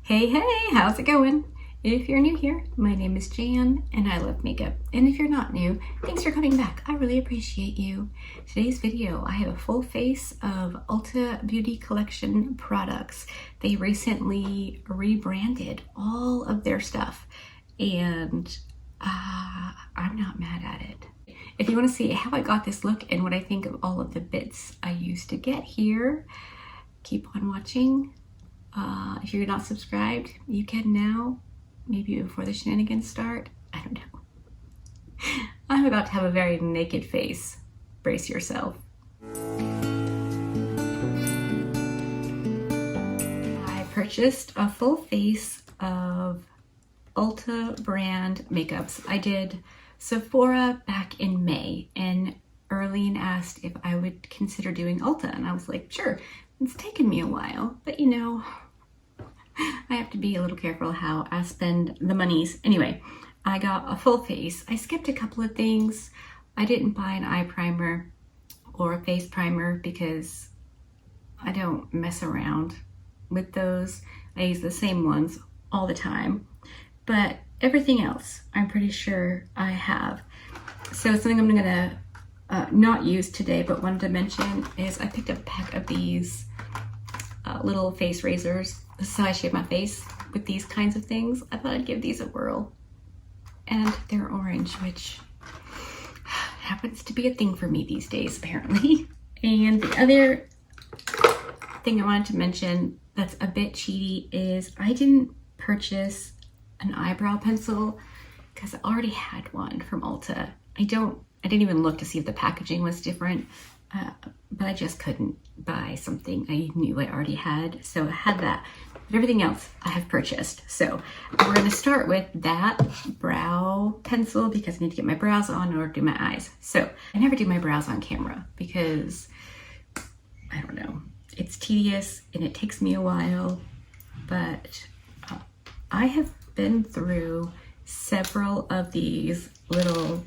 Hey, how's it going? If you're new here, my name is Jan and I love makeup. And if you're not new, thanks for coming back. I really appreciate you. Today's video, I have a full face of Ulta Beauty Collection products. They recently rebranded all of their stuff and I'm not mad at it. If you want to see how I got this look and what I think of all of the bits I used to get here, keep on watching. If you're not subscribed, you can now, maybe before the shenanigans start. I don't know. I'm about to have a very naked face. Brace yourself. I purchased a full face of Ulta brand makeups. I did Sephora back in May, and Erlene asked if I would consider doing Ulta, and I was like, sure. It's taken me a while, but you know, I have to be a little careful how I spend the monies. Anyway, I got a full face. I skipped a couple of things. I didn't buy an eye primer or a face primer because I don't mess around with those. I use the same ones all the time, but everything else I'm pretty sure I have. So something I'm gonna not use today, but wanted to mention is I picked up a pack of these little face razors. This is how I shape my face with these kinds of things. I thought I'd give these a whirl. And they're orange, which happens to be a thing for me these days, apparently. And the other thing I wanted to mention that's a bit cheaty is I didn't purchase an eyebrow pencil because I already had one from Ulta. I didn't even look to see if the packaging was different, but I just couldn't buy something I knew I already had. So I had that, but everything else I have purchased. So we're gonna start with that brow pencil because I need to get my brows on or do my eyes. So I never do my brows on camera because, I don't know, it's tedious and it takes me a while, but I have been through several of these little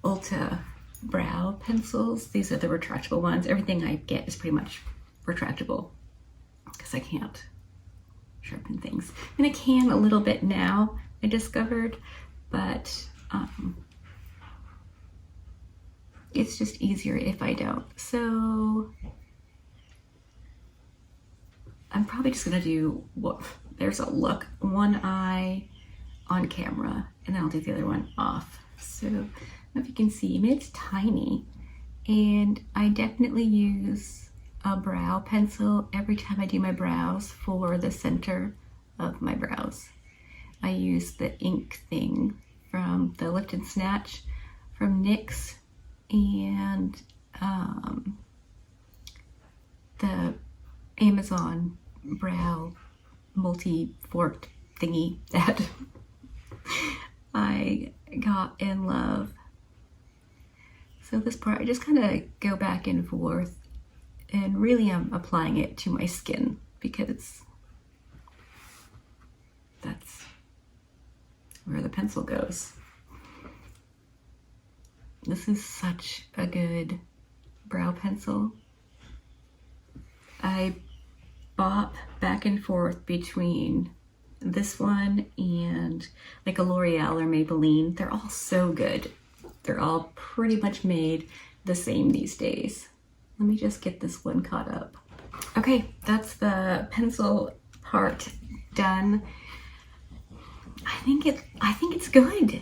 Ulta brow pencils. These are the retractable ones. Everything I get is pretty much retractable because I can't sharpen things. And I can a little bit now, I discovered, but it's just easier if I don't. So I'm probably just gonna do there's a look, one eye on camera, and then I'll do the other one off. So I don't know if you can see, I mean, it's tiny, and I definitely use a brow pencil every time I do my brows for the center of my brows. I use the ink thing from the Lift and Snatch from NYX and the Amazon brow multi-forked thingy that I got in love. So this part, I just kind of go back and forth, and really I'm applying it to my skin because that's where the pencil goes. This is such a good brow pencil. I bop back and forth between this one and like a L'Oreal or Maybelline. They're all so good. They're all pretty much made the same these days. Let me just get this one caught up. Okay, that's the pencil part done. I think it's good.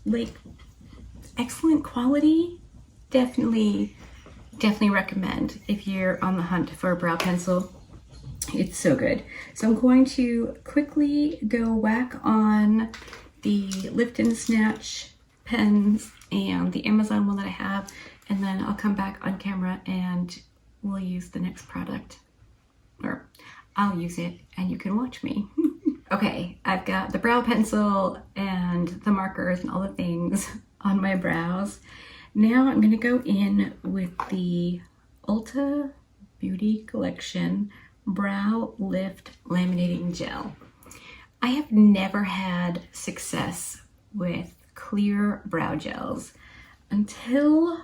Like, excellent quality. Definitely recommend if you're on the hunt for a brow pencil. It's so good. So I'm going to quickly go whack on the Lift and Snatch pens and the Amazon one that I have, and then I'll come back on camera and we'll use the next product. Or I'll use it and you can watch me. Okay, I've got the brow pencil and the markers and all the things on my brows. Now I'm gonna go in with the Ulta Beauty Collection Brow Lift Laminating Gel. I have never had success with clear brow gels until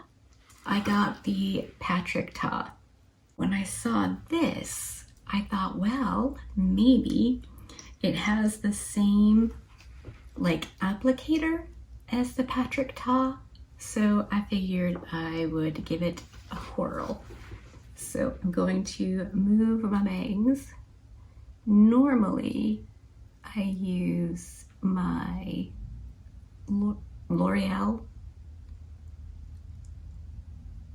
I got the Patrick Ta. When I saw this, I thought, well, maybe It has the same like applicator as the Patrick Ta, so I figured I would give it a whirl. So I'm going to move my bangs. Normally I use my L'Oreal,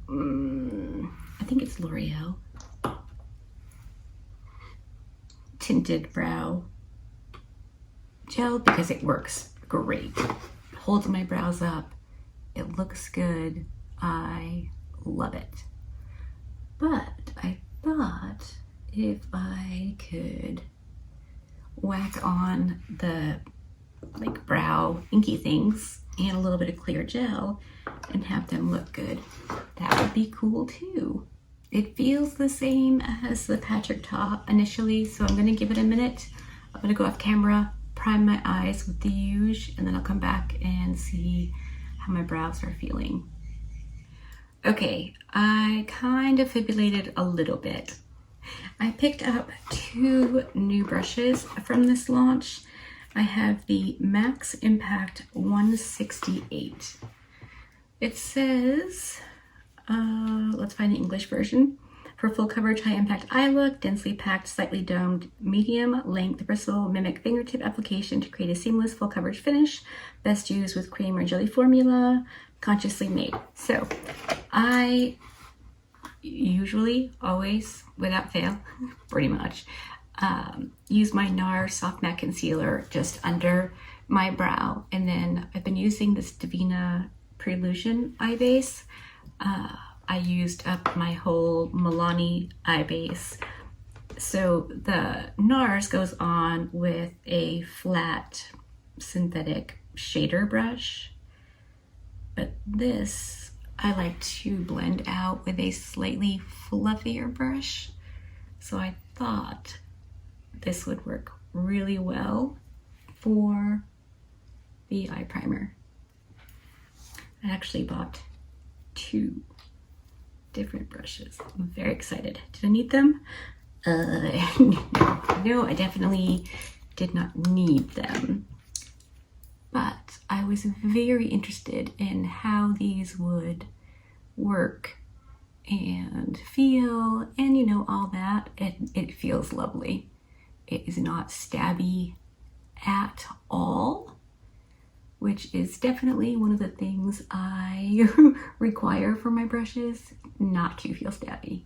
I think it's L'Oreal tinted brow gel because it works great. It holds my brows up. It looks good. I love it. But I thought if I could whack on the like brow inky things and a little bit of clear gel and have them look good, that would be cool too. It feels the same as the Patrick Ta initially, so I'm gonna give it a minute. I'm gonna go off camera, prime my eyes with the Huge, and then I'll come back and see how my brows are feeling. Okay, I kind of fibrillated a little bit. I picked up 2 new brushes from this launch. I have the Max Impact 168. It says, let's find the English version. For full coverage, high impact eye look, densely packed, slightly domed, medium length bristle, mimic fingertip application to create a seamless full coverage finish. Best used with cream or jelly formula, consciously made. So I usually, always, without fail, pretty much, use my NARS Soft Matte Concealer just under my brow. And then I've been using this Divina Prelusion eye base. I used up my whole Milani eye base. So the NARS goes on with a flat synthetic shader brush. But this, I like to blend out with a slightly fluffier brush. So I thought this would work really well for the eye primer. I actually bought 2 different brushes. I'm very excited. Did I need them? No, I definitely did not need them. But I was very interested in how these would work and feel, and you know, all that. It feels lovely. It is not stabby at all, which is definitely one of the things I require for my brushes, not to feel stabby.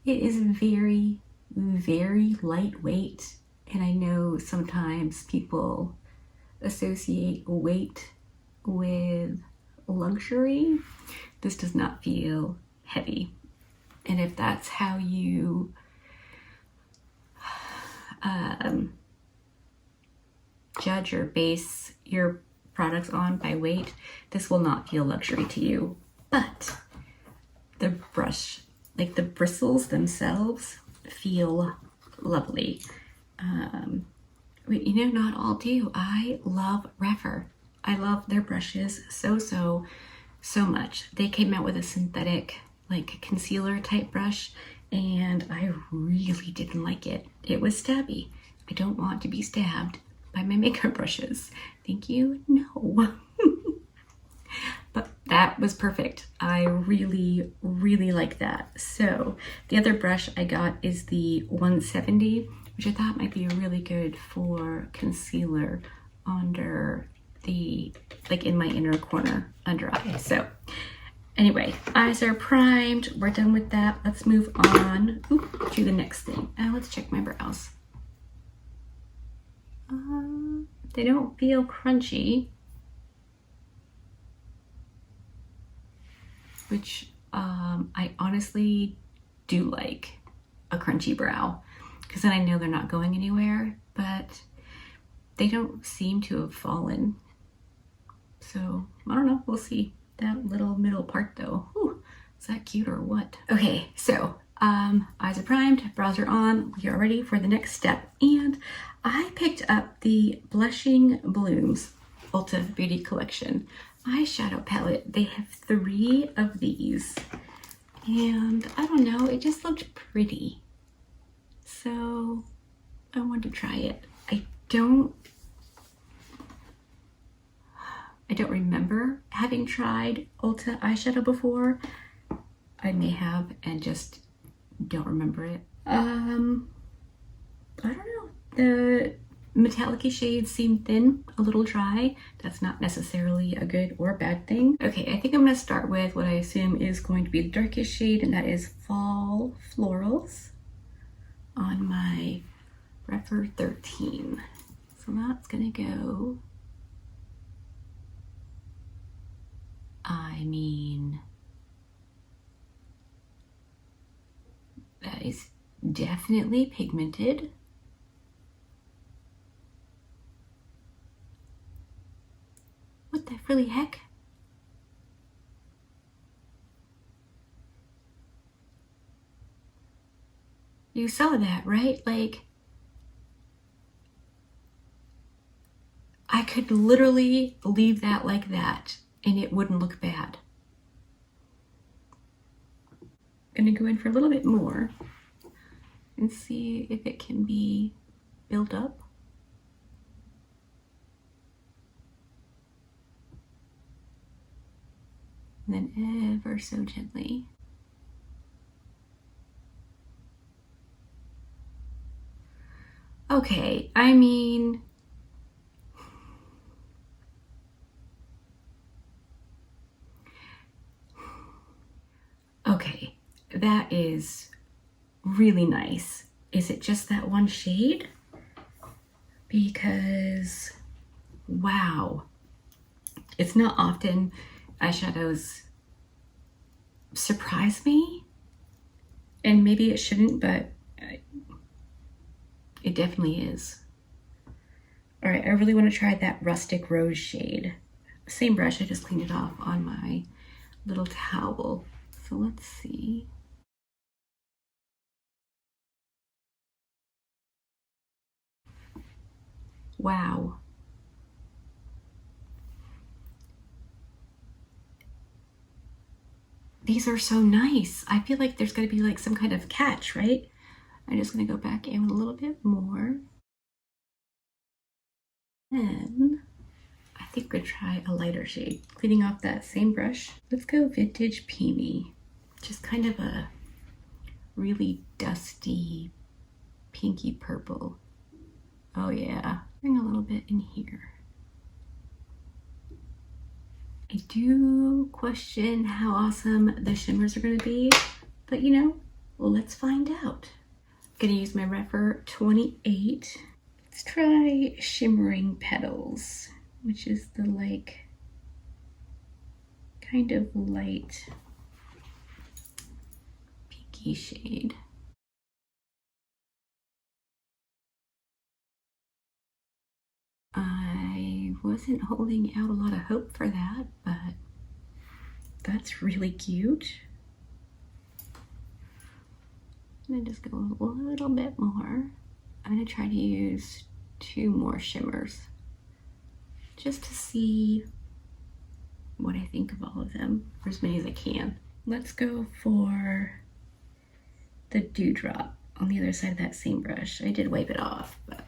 It is very, very lightweight, and I know sometimes people associate weight with luxury. This does not feel heavy. And if that's how you judge or base your products on by weight, this will not feel luxury to you. But the brush, like the bristles themselves, feel lovely. You know, not all do. I love Refer. I love their brushes so much. They came out with a synthetic like concealer type brush and I really didn't like it. It was stabby. I don't want to be stabbed by my makeup brushes. Thank you, no. But that was perfect. I really like that. So the other brush I got is the 170, which I thought might be really good for concealer under the, like in my inner corner under eye. So anyway, eyes are primed. We're done with that. Let's move on to the next thing. Let's check my brows. They don't feel crunchy, which I honestly do like a crunchy brow, because then I know they're not going anywhere, but they don't seem to have fallen. So I don't know, we'll see. That little middle part though, whew, is that cute or what? Okay, so eyes are primed, brows are on, we are ready for the next step. And I picked up the Blushing Blooms Ulta Beauty Collection eyeshadow palette. They have 3 of these, and I don't know, it just looked pretty. So I wanted to try it. I don't remember having tried Ulta eyeshadow before. I may have and just don't remember it. I don't know. The metallic-y shades seem thin, a little dry. That's not necessarily a good or a bad thing. Okay, I think I'm gonna start with what I assume is going to be the darkest shade, and that is Fall Florals on my Rephr 13. So that's gonna go, I mean, that is definitely pigmented. What the really heck? You saw that, right? Like, I could literally leave that like that and it wouldn't look bad. I'm gonna go in for a little bit more and see if it can be built up. And then ever so gently. Okay, I mean, okay, that is really nice. Is it just that one shade? Because, wow, it's not often eyeshadows surprise me, and maybe it shouldn't, but it definitely is. All right, I really want to try that Rustic Rose shade. Same brush, I just cleaned it off on my little towel. So let's see. Wow. These are so nice. I feel like there's going to be like some kind of catch, right? I'm just going to go back in with a little bit more. Then I think we're going to try a lighter shade. Cleaning off that same brush. Let's go Vintage Peony. Just kind of a really dusty pinky purple. Oh yeah. Bring a little bit in here. I do question how awesome the shimmers are going to be, but you know, well, let's find out. I'm going to use my Rephr 28. Let's try Shimmering Petals, which is the like kind of light pinky shade. I wasn't holding out a lot of hope for that, but that's really cute. I'm gonna just go a little bit more. I'm gonna try to use 2 more shimmers just to see what I think of all of them, or as many as I can. Let's go for the Dewdrop on the other side of that same brush. I did wipe it off, but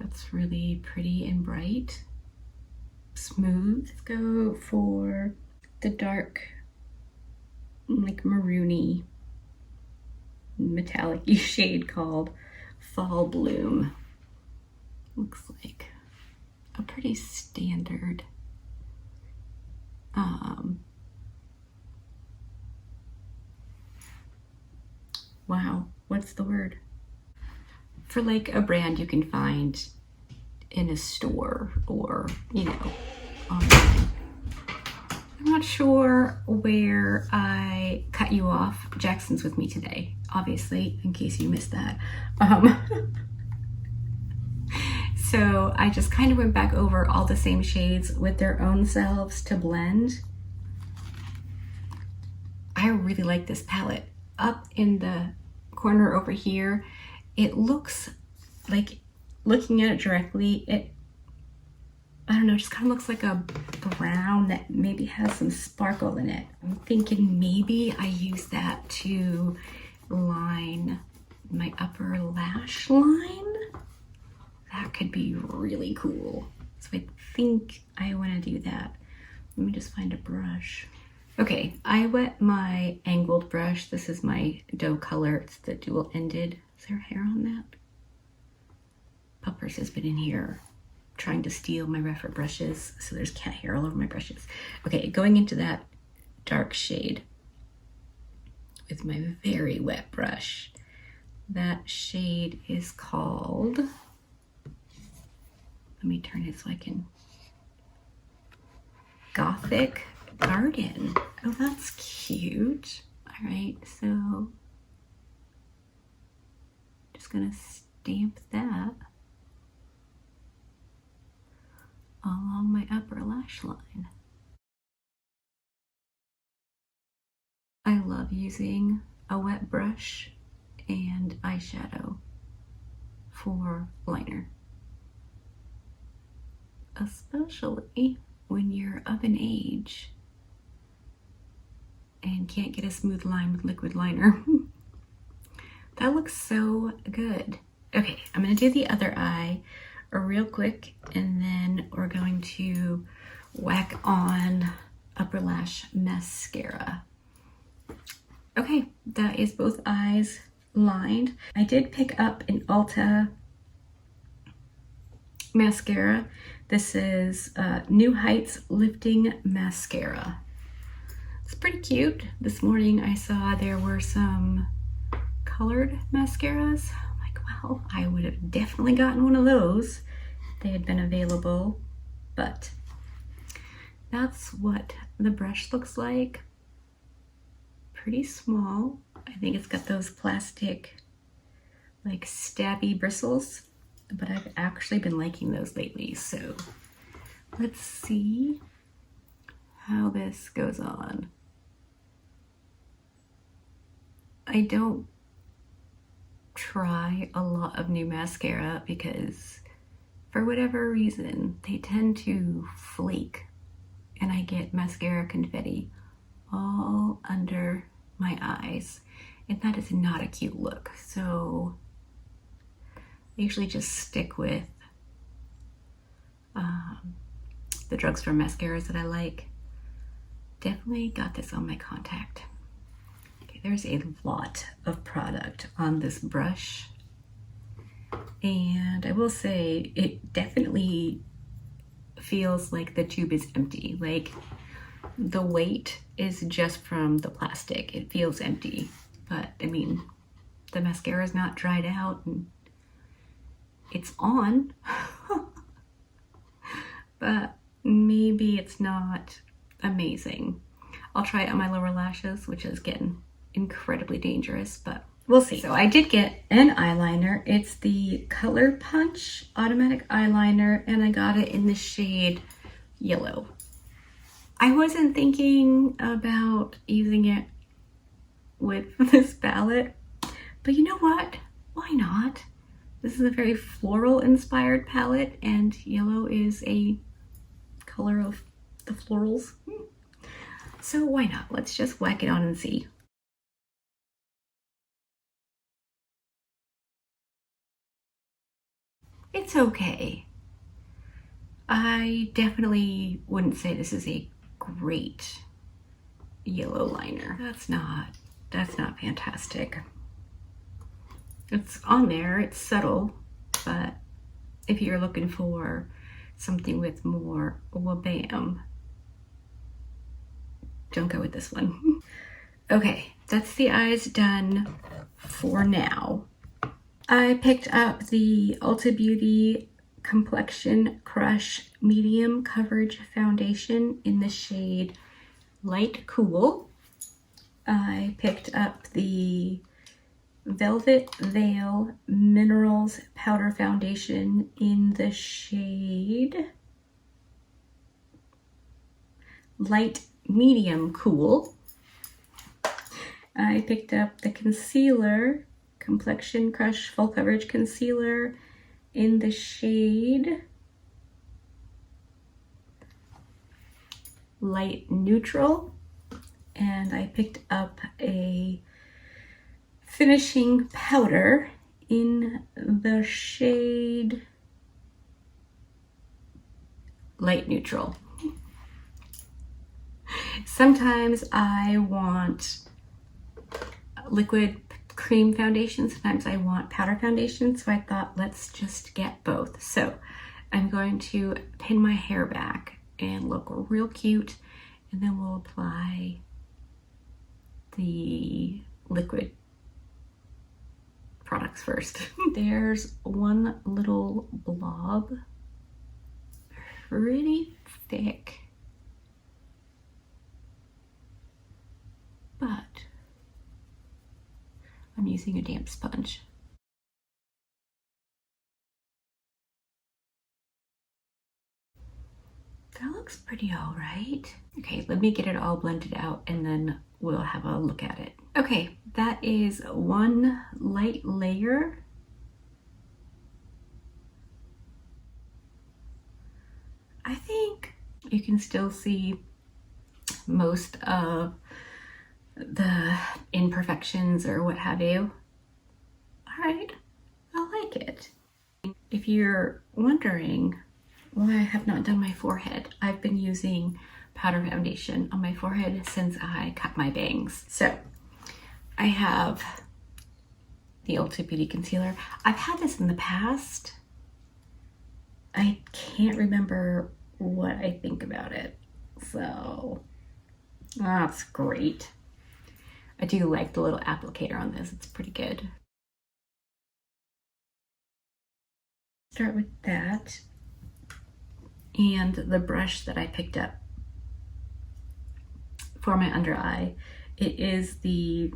that's really pretty and bright. Smooth. Let's go for the dark, like maroony, metallic-y shade called Fall Bloom. Looks like a pretty standard wow, what's the word? For like a brand you can find in a store or, you know, online. I'm not sure where I cut you off. Jackson's with me today, obviously, in case you missed that. So I just kind of went back over all the same shades with their own selves to blend. I really like this palette. Up in the corner over here, it looks like, looking at it directly, I don't know, just kind of looks like a brown that maybe has some sparkle in it. I'm thinking maybe I use that to line my upper lash line. That could be really cool. So I think I want to do that. Let me just find a brush. Okay, I wet my angled brush. This is my dough color. It's the dual ended. Is there hair on that? Puppers has been in here trying to steal my reference brushes, so there's cat hair all over my brushes. Okay, going into that dark shade with my very wet brush. That shade is called, let me turn it so I can, Gothic Garden. Oh, that's cute. All right, so just gonna stamp that along my upper lash line. I love using a wet brush and eyeshadow for liner, especially when you're of an age and can't get a smooth line with liquid liner. That looks so good. Okay, I'm gonna do the other eye real quick, and then we're going to whack on upper lash mascara. Okay, that is both eyes lined. I did pick up an Ulta mascara. This is New Heights Lifting Mascara. It's pretty cute. This morning I saw there were some colored mascaras. I'm like, well, I would have definitely gotten one of those if they had been available, but that's what the brush looks like. Pretty small. I think it's got those plastic like stabby bristles, but I've actually been liking those lately. So let's see how this goes on. I don't try a lot of new mascara because for whatever reason they tend to flake and I get mascara confetti all under my eyes, and that is not a cute look. So I usually just stick with the drugstore mascaras that I like. Definitely got this on my contact. Okay, there's a lot of product on this brush, and I will say it definitely feels like the tube is empty. Like the weight is just from the plastic. It feels empty, but I mean, the mascara is not dried out and it's on, but maybe it's not amazing. I'll try it on my lower lashes, which is getting incredibly dangerous, but we'll see. So I did get an eyeliner. It's the Color Punch Automatic Eyeliner, and I got it in the shade Yellow. I wasn't thinking about using it with this palette, but you know what? Why not? This is a very floral inspired palette, and yellow is a color of the florals. So why not? Let's just whack it on and see. It's okay. I definitely wouldn't say this is a great yellow liner. That's not fantastic. It's on there, it's subtle, but if you're looking for something with more wabam, don't go with this one. Okay, that's the eyes done for now. I picked up the Ulta Beauty Complexion Crush Medium Coverage Foundation in the shade Light Cool. I picked up the Velvet Veil Minerals Powder Foundation in the shade Light Medium Cool. I picked up the concealer, Complexion Crush Full Coverage Concealer in the shade Light Neutral. And I picked up a finishing powder in the shade Light Neutral. Sometimes I want liquid cream foundation, sometimes I want powder foundation, so I thought let's just get both. So I'm going to pin my hair back and look real cute, and then we'll apply the liquid products first. There's one little blob, pretty thick, but I'm using a damp sponge. That looks pretty all right. Okay, let me get it all blended out and then we'll have a look at it. Okay, that is one light layer. I think you can still see most of the imperfections or what have you. All right, I like it. If you're wondering why I have not done my forehead, I've been using powder foundation on my forehead since I cut my bangs. So I have the Ulta Beauty Concealer. I've had this in the past. I can't remember what I think about it. So that's great. I do like the little applicator on this. It's pretty good. Start with that. And the brush that I picked up for my under eye, it is the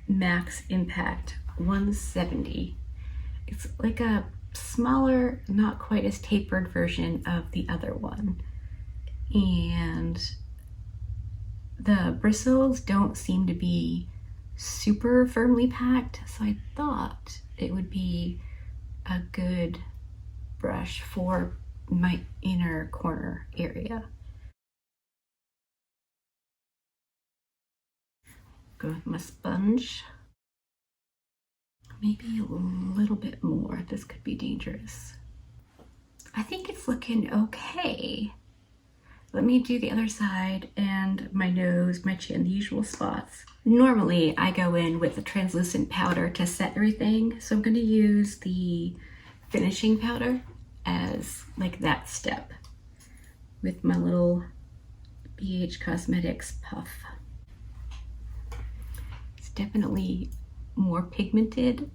Max Impact 170. It's like a smaller, not quite as tapered version of the other one. And the bristles don't seem to be super firmly packed, so I thought it would be a good brush for my inner corner area. Go with my sponge. Maybe a little bit more. This could be dangerous. I think it's looking okay. Let me do the other side and my nose, my chin, the usual spots. Normally I go in with a translucent powder to set everything, so I'm going to use the finishing powder as like that step with my little BH Cosmetics puff. It's definitely more pigmented.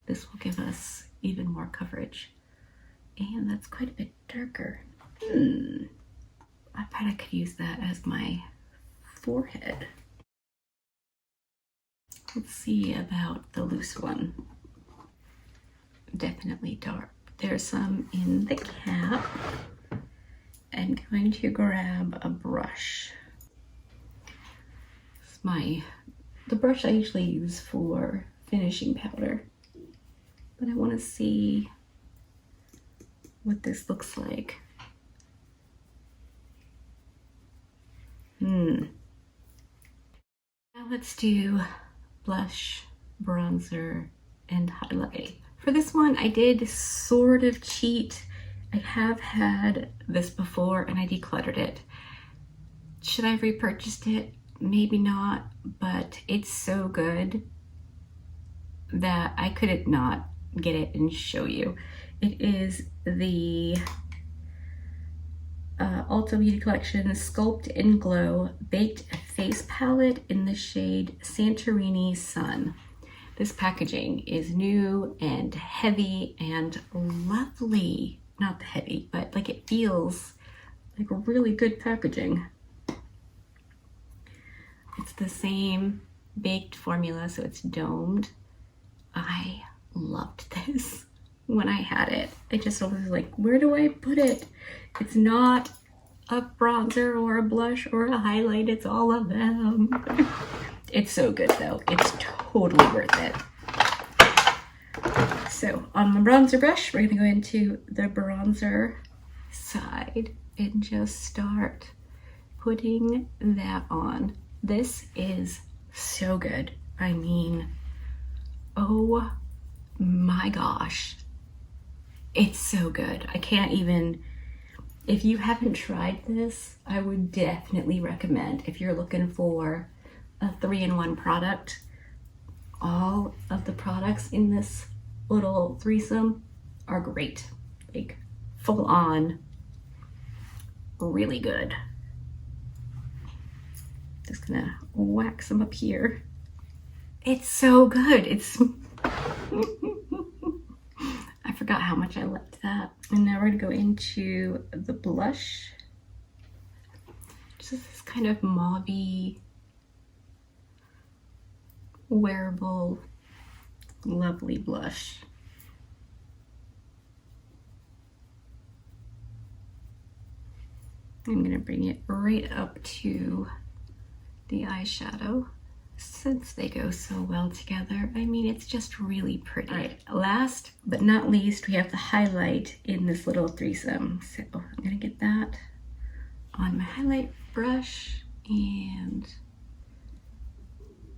This will give us even more coverage. And that's quite a bit darker. I bet I could use that as my forehead. Let's see about the loose one. Definitely dark. There's some in the cap. I'm going to grab a brush. It's the brush I usually use for finishing powder. But I want to see what this looks like. Now let's do blush, bronzer, and highlight. For this one, I did sort of cheat. I have had this before and I decluttered it. Should I have repurchased it? Maybe not, but it's so good that I couldn't not get it and show you. It is the Ulta Beauty Collection Sculpt and Glow Baked Face Palette in the shade Santorini Sun. This packaging is new and heavy and lovely. Not heavy, but like it feels like a really good packaging. It's the same baked formula, so it's domed. I loved this when I had it. I just was like, where do I put it? It's not a bronzer or a blush or a highlight, it's all of them. It's so good though. It's totally worth it. So on the bronzer brush, we're gonna go into the bronzer side and just start putting that on. This is so good. I mean, oh my gosh. It's so good. I can't even, if you haven't tried this, I would definitely recommend if you're looking for a 3-in-1 product. All of the products in this little threesome are great. Like full on, really good. Just gonna wax them up here. It's so good. It's I forgot how much I liked that. And now we're gonna go into the blush. Just this kind of mauve-y, wearable, lovely blush. I'm gonna bring it right up to the eyeshadow since they go so well together. I mean, it's just really pretty. All right, last but not least, we have the highlight in this little threesome. So I'm gonna get that on my highlight brush and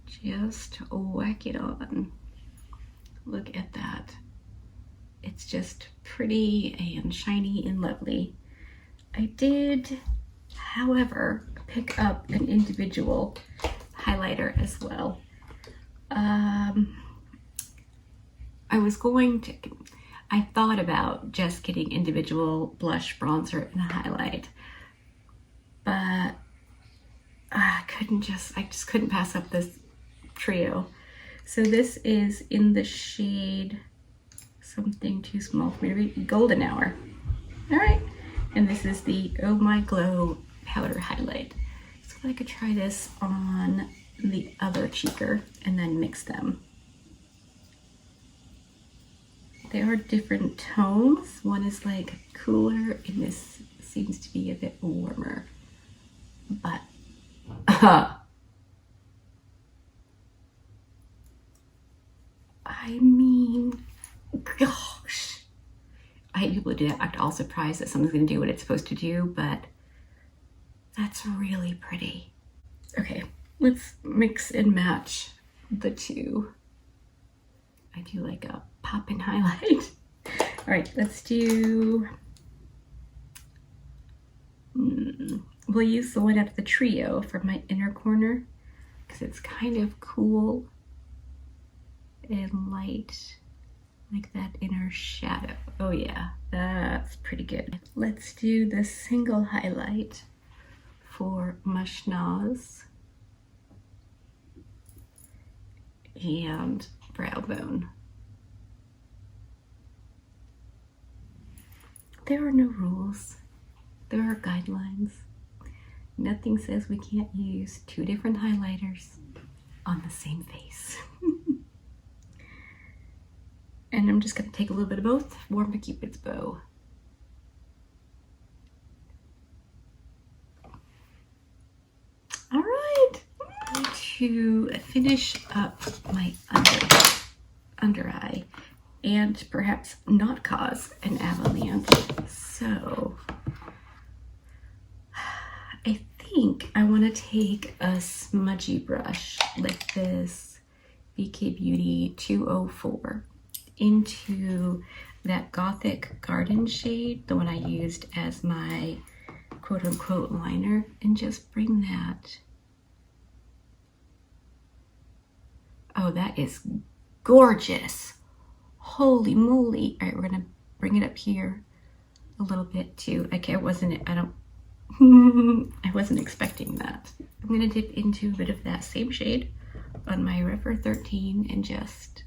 just whack it on. Look at that. It's just pretty and shiny and lovely. I did, however, pick up an individual highlighter as well. I thought about just getting individual blush, bronzer, and a highlight, but I just couldn't pass up this trio. So this is in the shade something too small for me to read, Golden Hour. All right, and this is the Oh My Glow powder highlight. So I could try this on the other cheeker and then mix them. They are different tones. One is like cooler and this seems to be a bit warmer. But I mean, gosh. I hate people who do that, act all surprised that something's gonna do what it's supposed to do, but that's really pretty. Okay, let's mix and match the two. I do like a pop-in highlight. All right, let's do, we'll use the one out of the trio for my inner corner because it's kind of cool and light, like that inner shadow. Oh yeah, that's pretty good. Let's do the single highlight for Mush Nose and Brow Bone. There are no rules. There are guidelines. Nothing says we can't use 2 different highlighters on the same face. And I'm just gonna take a little bit of both, warm the Cupid's bow. All right, to finish up my under eye and perhaps not cause an avalanche. So I think I want to take a smudgy brush like this BK Beauty 204 into that Gothic Garden shade, the one I used as my quote-unquote liner, and just bring that. Oh, that is gorgeous. Holy moly. All right, we're gonna bring it up here a little bit too. Okay, I wasn't expecting that. I'm gonna dip into a bit of that same shade on my River 13 and just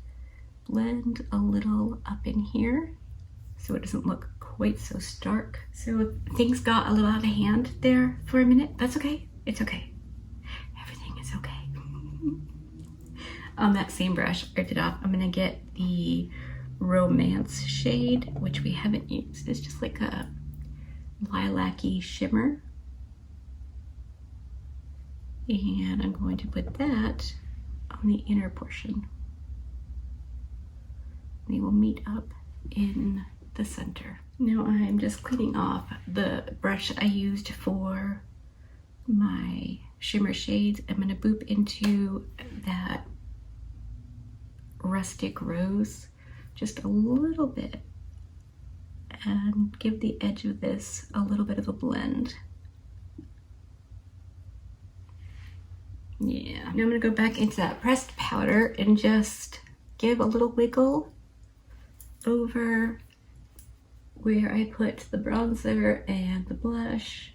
blend a little up in here so it doesn't look quite so stark. So things got a little out of hand there for a minute. That's okay. It's okay. Everything is okay. On that same brush I did off, I'm gonna get the Romance shade, which we haven't used. It's just like a lilac-y shimmer. And I'm going to put that on the inner portion. They will meet up in the center. Now I'm just cleaning off the brush I used for my shimmer shades. I'm gonna boop into that rustic rose just a little bit and give the edge of this a little bit of a blend. Yeah, now I'm gonna go back into that pressed powder and just give a little wiggle over where I put the bronzer and the blush,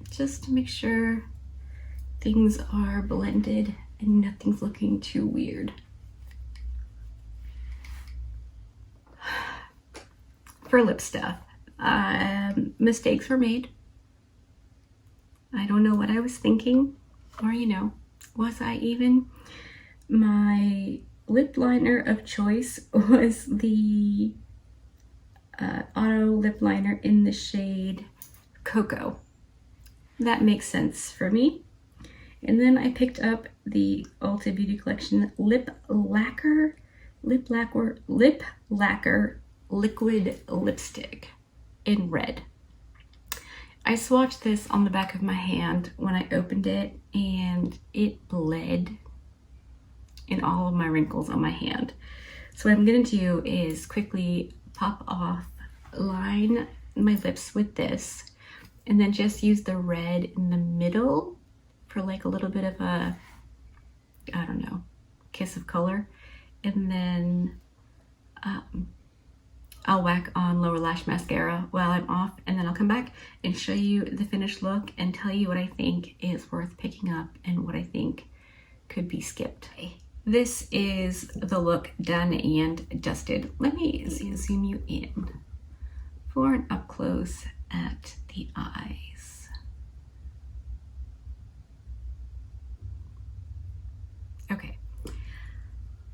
just to make sure things are blended and nothing's looking too weird. For lip stuff, mistakes were made. I don't know what I was thinking, or was I even? My lip liner of choice was the Auto lip liner in the shade Cocoa. That makes sense for me. And then I picked up the Ulta Beauty Collection Lip Lacquer Liquid Lipstick in red. I swatched this on the back of my hand when I opened it, and it bled in all of my wrinkles on my hand. So what I'm gonna do is quickly pop off, line my lips with this, and then just use the red in the middle for like a little bit of a, I don't know, kiss of color. And then I'll whack on lower lash mascara while I'm off, and then I'll come back and show you the finished look and tell you what I think is worth picking up and what I think could be skipped. This is the look done and dusted. Let me zoom you in for an up close at the eyes. Okay.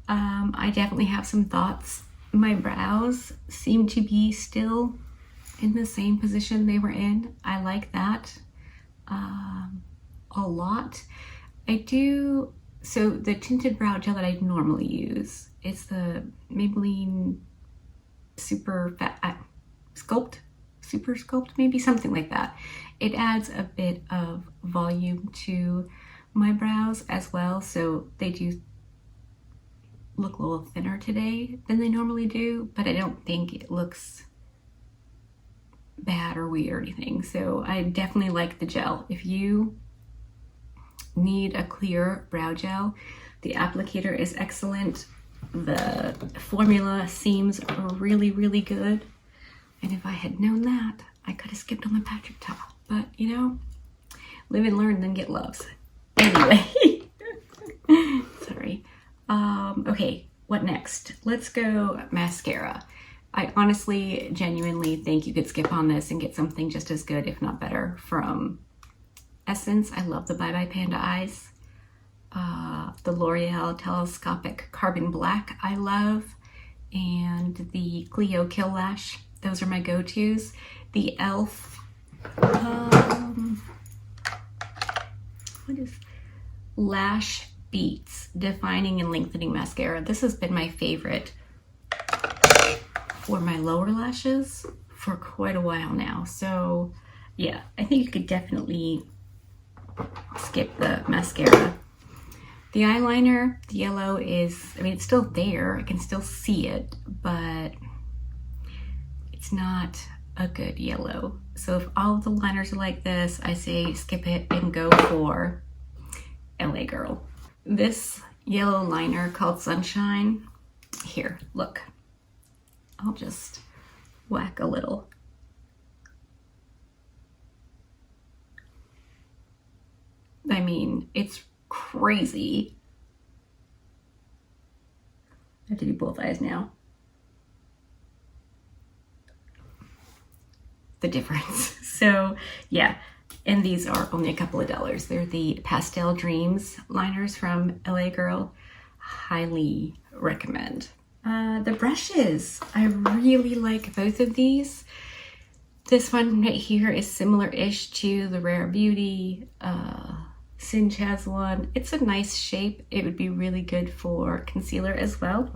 I definitely have some thoughts. My brows seem to be still in the same position they were in. I like that a lot. I do. So the tinted brow gel that I normally use, it's the Maybelline Super Sculpt, maybe something like that. It adds a bit of volume to my brows as well, so they do look a little thinner today than they normally do, but I don't think it looks bad or weird or anything. So I definitely like the gel. If you need a clear brow gel, the applicator is excellent. The formula seems really, really good. And if I had known that, I could have skipped on the Patrick top. But live and learn, then get loves. Anyway, sorry. Okay, what next? Let's go mascara. I honestly, genuinely think you could skip on this and get something just as good, if not better, from Essence. I love the Bye Bye Panda Eyes. The L'Oreal Telescopic Carbon Black I love. And the Clio Kill Lash. Those are my go-tos. The e.l.f. What is Lash Beats Defining and Lengthening Mascara. This has been my favorite for my lower lashes for quite a while now. So yeah, I think you could definitely skip the mascara. The eyeliner, the yellow is, it's still there. I can still see it, but it's not a good yellow. So if all of the liners are like this, I say skip it and go for LA Girl. This yellow liner called Sunshine, here, look. I'll just whack a little. It's crazy. I have to do both eyes now. The difference. So yeah, and these are only a couple of dollars. They're the Pastel Dreams liners from LA Girl. Highly recommend. The brushes, I really like both of these. This one right here is similar-ish to the Rare Beauty Singe has one. It's a nice shape. It would be really good for concealer as well.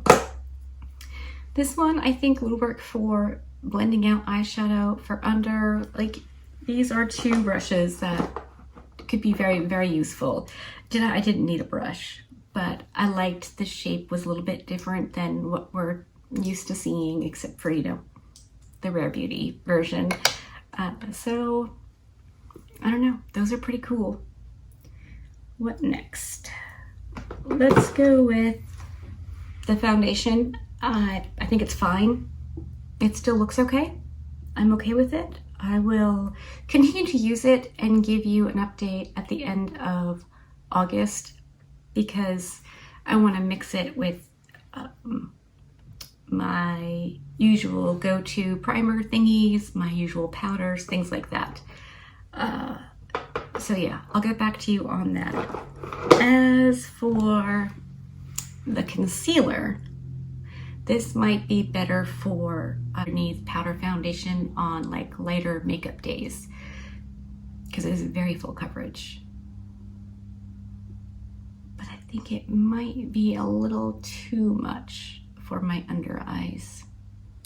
This one I think would work for blending out eyeshadow for under. Like, these are two brushes that could be very, very useful. I didn't need a brush, but I liked the shape was a little bit different than what we're used to seeing, except for, you know, the Rare Beauty version. So I don't know, those are pretty cool. What next? Let's go with the foundation. I think it's fine. It still looks okay. I'm okay with it. I will continue to use it and give you an update at the end of August because I want to mix it with my usual go-to primer thingies, my usual powders, things like that. So yeah, I'll get back to you on that. As for the concealer, this might be better for underneath powder foundation on like lighter makeup days because it is very full coverage. But I think it might be a little too much for my under eyes.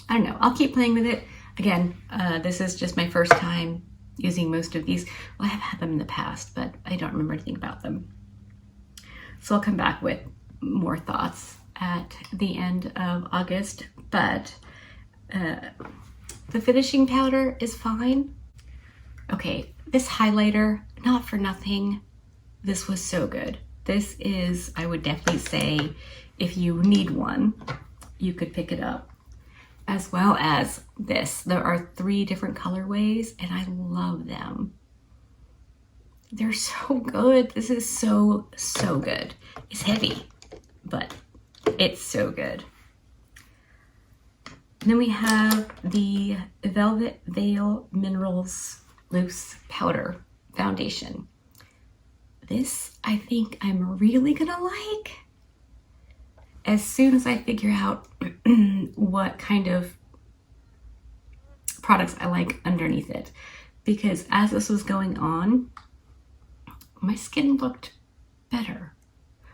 I don't know, I'll keep playing with it. Again, this is just my first time using most of these. Well, I have had them in the past, but I don't remember anything about them. So I'll come back with more thoughts at the end of August, but the finishing powder is fine. Okay, this highlighter, not for nothing, this was so good. This is, I would definitely say, if you need one, you could pick it up. As well as this. There are 3 different colorways and I love them. They're so good. This is so, so good. It's heavy, but it's so good. And then we have the Velvet Veil Minerals Loose Powder Foundation. This, I think I'm really gonna like. As soon as I figure out what kind of products I like underneath it. Because as this was going on, my skin looked better,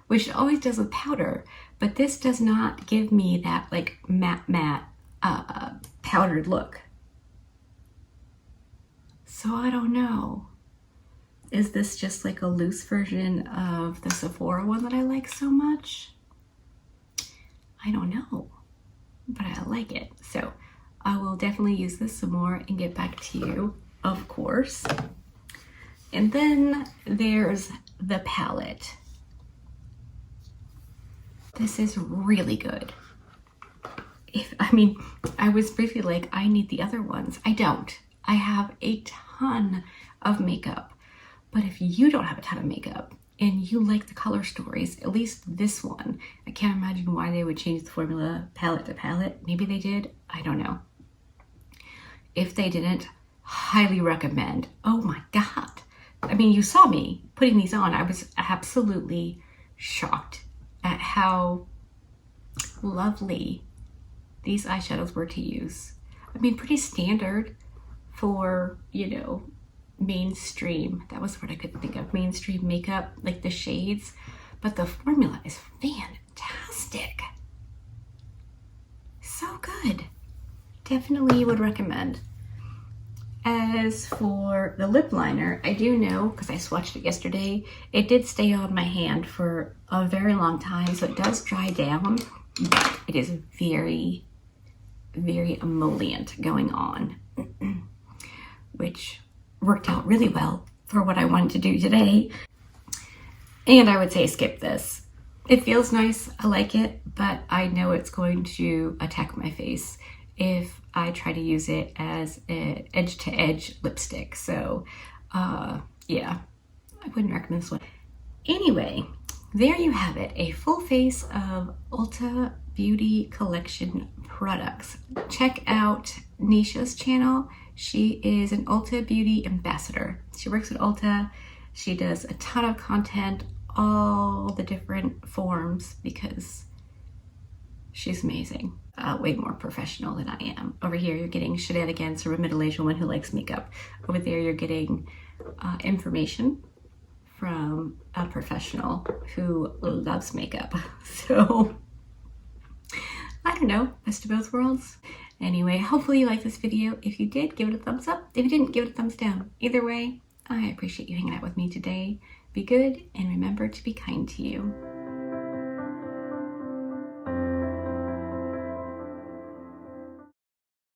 which it always does with powder, but this does not give me that like matte powdered look. So I don't know. Is this just like a loose version of the Sephora one that I like so much? I don't know, but I like it. So I will definitely use this some more and get back to you, of course. And then there's the palette. This is really good. I was briefly like, I need the other ones. I don't. I have a ton of makeup, but if you don't have a ton of makeup, and you like the color stories, at least this one, I can't imagine why they would change the formula palette to palette. Maybe they did, I don't know. If they didn't, highly recommend. Oh my God. I mean, you saw me putting these on. I was absolutely shocked at how lovely these eyeshadows were to use. I mean, pretty standard for, you know, mainstream, that was what I could think of, mainstream makeup, like the shades, but the formula is fantastic. So good. Definitely would recommend. As for the lip liner, I do know, because I swatched it yesterday, it did stay on my hand for a very long time, so it does dry down, but it is very, very emollient going on, which worked out really well for what I wanted to do today. And I would say skip this. It feels nice, I like it, but I know it's going to attack my face if I try to use it as an edge-to-edge lipstick. So yeah, I wouldn't recommend this one. Anyway, there you have it, a full face of Ulta Beauty Collection products. Check out Nisha's channel. She is an Ulta Beauty ambassador. She works at Ulta. She does a ton of content, all the different forms, because she's amazing. Way more professional than I am. Over here, you're getting shenanigans from a middle-aged woman who likes makeup. Over there, you're getting information from a professional who loves makeup. So, I don't know, best of both worlds. Anyway, hopefully you liked this video. If you did, give it a thumbs up. If you didn't, give it a thumbs down. Either way, I appreciate you hanging out with me today. Be good and remember to be kind to you.